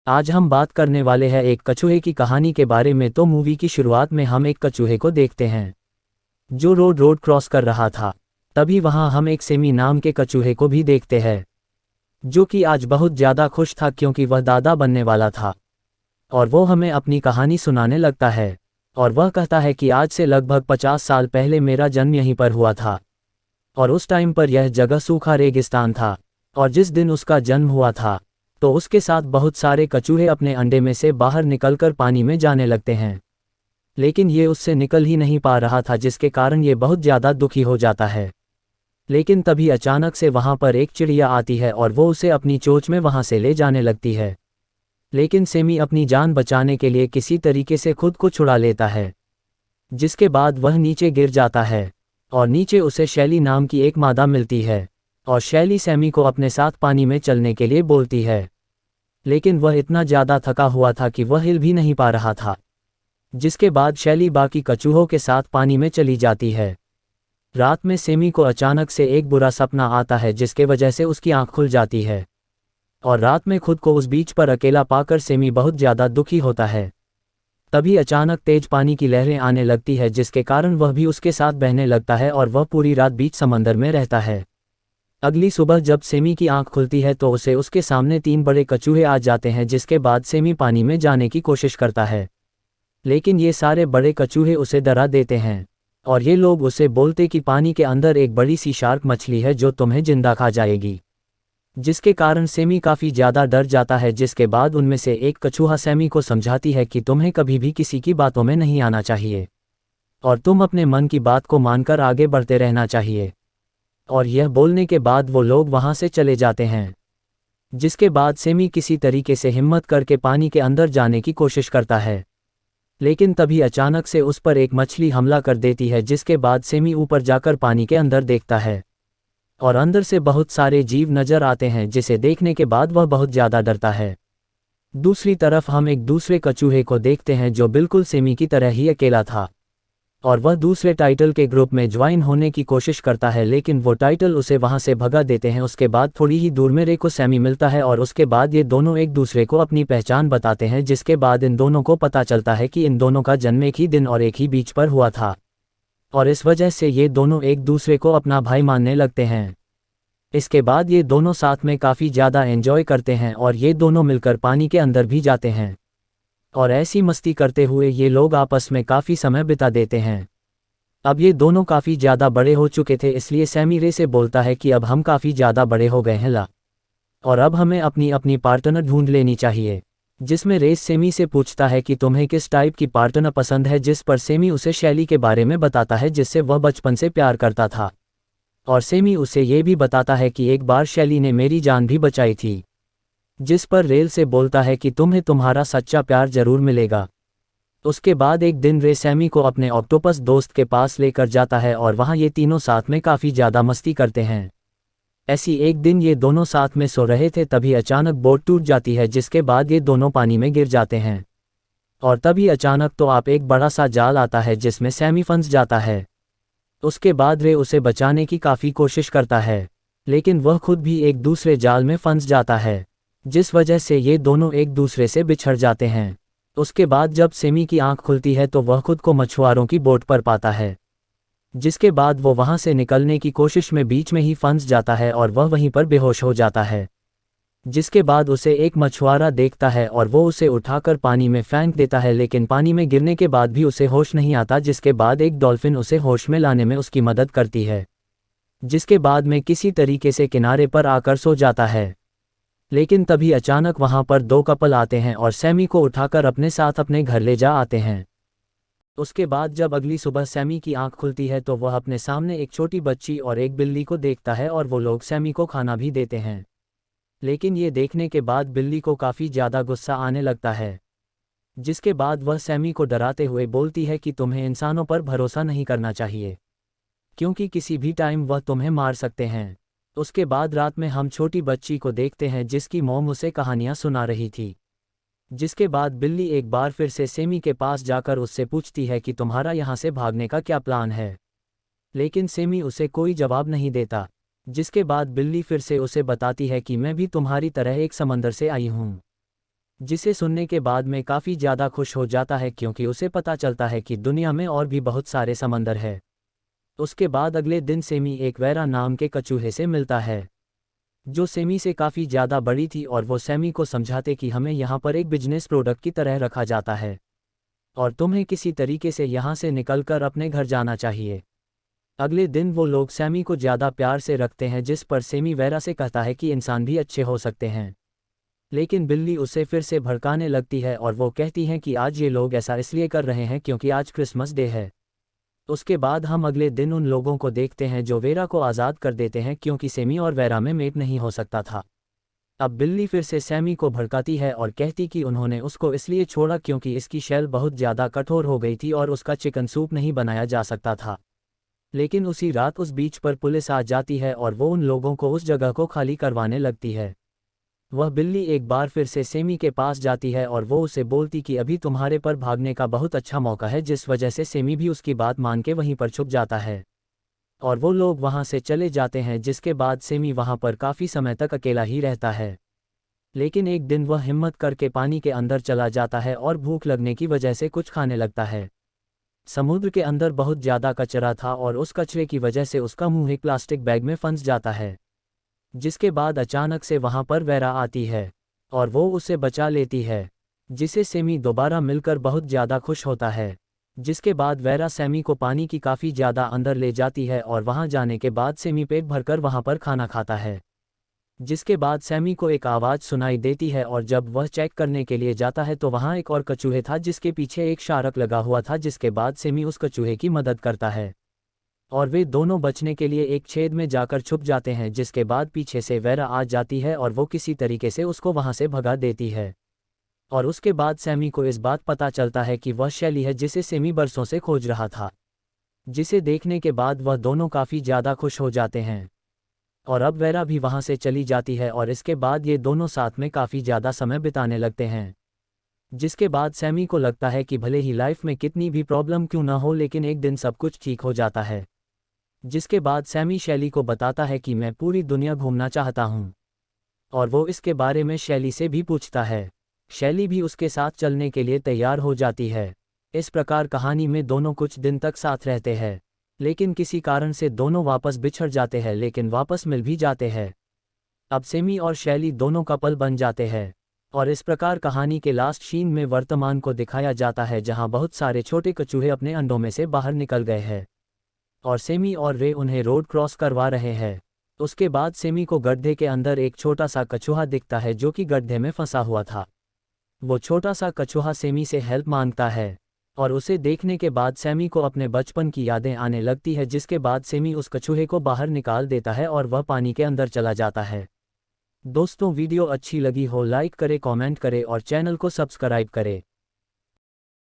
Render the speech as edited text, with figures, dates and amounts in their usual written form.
आज हम बात करने वाले हैं एक कछुए की कहानी के बारे में। तो मूवी की शुरुआत में हम एक कछुए को देखते हैं जो रोड क्रॉस कर रहा था। तभी वहां हम एक सेमी नाम के कछुए को भी देखते हैं जो कि आज बहुत ज़्यादा खुश था क्योंकि वह दादा बनने वाला था। और वो हमें अपनी कहानी सुनाने लगता है और वह कहता है कि आज से लगभग 50 साल पहले मेरा जन्म यहीं पर हुआ था और उस टाइम पर यह जगह सूखा रेगिस्तान था। और जिस दिन उसका जन्म हुआ था तो उसके साथ बहुत सारे कछुए अपने अंडे में से बाहर निकलकर पानी में जाने लगते हैं, लेकिन ये उससे निकल ही नहीं पा रहा था जिसके कारण ये बहुत ज़्यादा दुखी हो जाता है। लेकिन तभी अचानक से वहाँ पर एक चिड़िया आती है और वो उसे अपनी चोंच में वहाँ से ले जाने लगती है। लेकिन सेमी अपनी जान बचाने के लिए किसी तरीके से खुद को छुड़ा लेता है, जिसके बाद वह नीचे गिर जाता है और नीचे उसे शैली नाम की एक मादा मिलती है और शैली सैमी को अपने साथ पानी में चलने के लिए बोलती है। लेकिन वह इतना ज़्यादा थका हुआ था कि वह हिल भी नहीं पा रहा था, जिसके बाद शैली बाकी कछुओं के साथ पानी में चली जाती है। रात में सेमी को अचानक से एक बुरा सपना आता है जिसके वजह से उसकी आंख खुल जाती है और रात में खुद को उस बीच पर अकेला पाकर सेमी बहुत ज़्यादा दुखी होता है। तभी अचानक तेज पानी की लहरें आने लगती है जिसके कारण वह भी उसके साथ बहने लगता है और वह पूरी रात बीच समंदर में रहता है। अगली सुबह जब सेमी की आंख खुलती है तो उसे उसके सामने 3 बड़े कछुए आ जाते हैं, जिसके बाद सेमी पानी में जाने की कोशिश करता है। लेकिन ये सारे बड़े कछुए उसे डरा देते हैं और ये लोग उसे बोलते कि पानी के अंदर एक बड़ी सी शार्क मछली है जो तुम्हें जिंदा खा जाएगी, जिसके कारण सेमी काफ़ी ज़्यादा डर जाता है। जिसके बाद उनमें से एक कछुआ सेमी को समझाती है कि तुम्हें कभी भी किसी की बातों में नहीं आना चाहिए और तुम अपने मन की बात को मानकर आगे बढ़ते रहना चाहिए। और यह बोलने के बाद वो लोग वहाँ से चले जाते हैं। जिसके बाद सेमी किसी तरीके से हिम्मत करके पानी के अंदर जाने की कोशिश करता है, लेकिन तभी अचानक से उस पर एक मछली हमला कर देती है। जिसके बाद सेमी ऊपर जाकर पानी के अंदर देखता है और अंदर से बहुत सारे जीव नजर आते हैं, जिसे देखने के बाद वह बहुत ज़्यादा डरता है। दूसरी तरफ हम एक दूसरे कछुए को देखते हैं जो बिल्कुल सेमी की तरह ही अकेला था और वह दूसरे टाइटल के ग्रुप में ज्वाइन होने की कोशिश करता है, लेकिन वो टाइटल उसे वहां से भगा देते हैं। उसके बाद थोड़ी ही दूर में रे को सैमी मिलता है और उसके बाद ये दोनों एक दूसरे को अपनी पहचान बताते हैं, जिसके बाद इन दोनों को पता चलता है कि इन दोनों का जन्म एक ही दिन और एक ही बीच पर हुआ था और इस वजह से ये दोनों एक दूसरे को अपना भाई मानने लगते हैं। इसके बाद ये दोनों साथ में काफ़ी ज़्यादा एंजॉय करते हैं और ये दोनों मिलकर पानी के अंदर भी जाते हैं और ऐसी मस्ती करते हुए ये लोग आपस में काफ़ी समय बिता देते हैं। अब ये दोनों काफ़ी ज़्यादा बड़े हो चुके थे, इसलिए सैमी रे से बोलता है कि अब हम काफ़ी ज़्यादा बड़े हो गए हैं ला, और अब हमें अपनी अपनी पार्टनर ढूंढ लेनी चाहिए। जिसमें रेस सेमी से पूछता है कि तुम्हें किस टाइप की पार्टनर पसंद है, जिस पर सेमी उसे शैली के बारे में बताता है जिससे वह बचपन से प्यार करता था। और सेमी उसे ये भी बताता है कि एक बार शैली ने मेरी जान भी बचाई थी। जिस पर रेल से बोलता है कि तुम्हें तुम्हारा सच्चा प्यार जरूर मिलेगा। उसके बाद एक दिन रे सैमी को अपने ऑक्टोपस दोस्त के पास लेकर जाता है और वहाँ ये तीनों साथ में काफ़ी ज़्यादा मस्ती करते हैं। ऐसी एक दिन ये दोनों साथ में सो रहे थे, तभी अचानक बोट टूट जाती है, जिसके बाद ये दोनों पानी में गिर जाते हैं और तभी अचानक तो आप एक बड़ा सा जाल आता है जिसमें सैमी फंस जाता है। उसके बाद रे उसे बचाने की काफ़ी कोशिश करता है, लेकिन वह खुद भी एक दूसरे जाल में फंस जाता है, जिस वजह से ये दोनों एक दूसरे से बिछड़ जाते हैं। उसके बाद जब सेमी की आंख खुलती है तो वह खुद को मछुआरों की बोट पर पाता है, जिसके बाद वो वहां से निकलने की कोशिश में बीच में ही फंस जाता है और वह वहीं पर बेहोश हो जाता है। जिसके बाद उसे एक मछुआरा देखता है और वो उसे उठाकर पानी में फेंक देता है, लेकिन पानी में गिरने के बाद भी उसे होश नहीं आता। जिसके बाद एक डॉल्फिन उसे होश में लाने में उसकी मदद करती है, जिसके बाद में किसी तरीके से किनारे पर आकर सो जाता है। लेकिन तभी अचानक वहां पर 2 कपल आते हैं और सैमी को उठाकर अपने साथ अपने घर ले जा आते हैं। उसके बाद जब अगली सुबह सैमी की आंख खुलती है तो वह अपने सामने एक छोटी बच्ची और एक बिल्ली को देखता है और वो लोग सैमी को खाना भी देते हैं। लेकिन ये देखने के बाद बिल्ली को काफ़ी ज़्यादा गुस्सा आने लगता है, जिसके बाद वह सैमी को डराते हुए बोलती है कि तुम्हें इंसानों पर भरोसा नहीं करना चाहिए, क्योंकि किसी भी टाइम वह तुम्हें मार सकते हैं। उसके बाद रात में हम छोटी बच्ची को देखते हैं जिसकी मॉम उसे कहानियाँ सुना रही थी। जिसके बाद बिल्ली एक बार फिर से सेमी के पास जाकर उससे पूछती है कि तुम्हारा यहाँ से भागने का क्या प्लान है, लेकिन सेमी उसे कोई जवाब नहीं देता। जिसके बाद बिल्ली फिर से उसे बताती है कि मैं भी तुम्हारी तरह एक समंदर से आई हूँ जिसे सुनने के बाद मैं काफ़ी ज़्यादा खुश हो जाता है क्योंकि उसे पता चलता है कि दुनिया में और भी बहुत सारे समंदर है। उसके बाद अगले दिन सेमी एक वेरा नाम के कछुए से मिलता है, जो सेमी से काफ़ी ज़्यादा बड़ी थी, और वो सेमी को समझाते कि हमें यहाँ पर एक बिजनेस प्रोडक्ट की तरह रखा जाता है और तुम्हें किसी तरीके से यहाँ से निकलकर अपने घर जाना चाहिए। अगले दिन वो लोग सैमी को ज़्यादा प्यार से रखते हैं, जिस पर सेमी वेरा से कहता है कि इंसान भी अच्छे हो सकते हैं। लेकिन बिल्ली उसे फिर से भड़काने लगती है और वो कहती हैं कि आज ये लोग ऐसा इसलिए कर रहे हैं क्योंकि आज क्रिसमस डे है। उसके बाद हम अगले दिन उन लोगों को देखते हैं जो वेरा को आज़ाद कर देते हैं क्योंकि सेमी और वेरा में मेट नहीं हो सकता था। अब बिल्ली फिर से सैमी को भड़काती है और कहती कि उन्होंने उसको इसलिए छोड़ा क्योंकि इसकी शेल बहुत ज़्यादा कठोर हो गई थी और उसका चिकन सूप नहीं बनाया जा सकता था। लेकिन उसी रात उस बीच पर पुलिस आ जाती है और वो उन लोगों को उस जगह को खाली करवाने लगती है। वह बिल्ली एक बार फिर से सेमी के पास जाती है और वो उसे बोलती कि अभी तुम्हारे पर भागने का बहुत अच्छा मौका है, जिस वजह से सेमी भी उसकी बात मान के वहीं पर छुप जाता है और वो लोग वहां से चले जाते हैं। जिसके बाद सेमी वहां पर काफ़ी समय तक अकेला ही रहता है। लेकिन एक दिन वह हिम्मत करके पानी के अंदर चला जाता है और भूख लगने की वजह से कुछ खाने लगता है। समुद्र के अंदर बहुत ज़्यादा कचरा था और उस कचरे की वजह से उसका मुंह एक प्लास्टिक बैग में फंस जाता है। जिसके बाद अचानक से वहां पर वेरा आती है और वो उसे बचा लेती है, जिसे सेमी दोबारा मिलकर बहुत ज़्यादा खुश होता है। जिसके बाद वेरा सेमी को पानी की काफ़ी ज़्यादा अंदर ले जाती है और वहां जाने के बाद सेमी पेट भरकर वहां पर खाना खाता है। जिसके बाद सेमी को एक आवाज़ सुनाई देती है और जब वह चेक करने के लिए जाता है तो वहां एक और कछुए था जिसके पीछे एक शार्क लगा हुआ था। जिसके बाद सेमी उस कछुए की मदद करता है और वे दोनों बचने के लिए एक छेद में जाकर छुप जाते हैं। जिसके बाद पीछे से वेरा आ जाती है और वो किसी तरीके से उसको वहां से भगा देती है और उसके बाद सेमी को इस बात पता चलता है कि वह शैली है जिसे सेमी बरसों से खोज रहा था। जिसे देखने के बाद वह दोनों काफ़ी ज़्यादा खुश हो जाते हैं और अब वेरा भी वहां से चली जाती है और इसके बाद ये दोनों साथ में काफ़ी ज़्यादा समय बिताने लगते हैं। जिसके बाद सेमी को लगता है कि भले ही लाइफ में कितनी भी प्रॉब्लम क्यों ना हो, लेकिन एक दिन सब कुछ ठीक हो जाता है। जिसके बाद सैमी शैली को बताता है कि मैं पूरी दुनिया घूमना चाहता हूँ और वो इसके बारे में शैली से भी पूछता है। शैली भी उसके साथ चलने के लिए तैयार हो जाती है। इस प्रकार कहानी में दोनों कुछ दिन तक साथ रहते हैं, लेकिन किसी कारण से दोनों वापस बिछड़ जाते हैं, लेकिन वापस मिल भी जाते हैं। अब सेमी और शैली दोनों कपल बन जाते हैं और इस प्रकार कहानी के लास्ट सीन में वर्तमान को दिखाया जाता है, जहां बहुत सारे छोटे कछुए अपने अंडों में से बाहर निकल गए हैं और सेमी और रे उन्हें रोड क्रॉस करवा रहे हैं। उसके बाद सेमी को गड्ढे के अंदर एक छोटा सा कछुआ दिखता है जो कि गड्ढे में फंसा हुआ था। वो छोटा सा कछुआ सेमी से हेल्प मांगता है और उसे देखने के बाद सेमी को अपने बचपन की यादें आने लगती है। जिसके बाद सेमी उस कछुए को बाहर निकाल देता है और वह पानी के अंदर चला जाता है। दोस्तों, वीडियो अच्छी लगी हो लाइक करें, कमेंट करें और चैनल को सब्सक्राइब करें।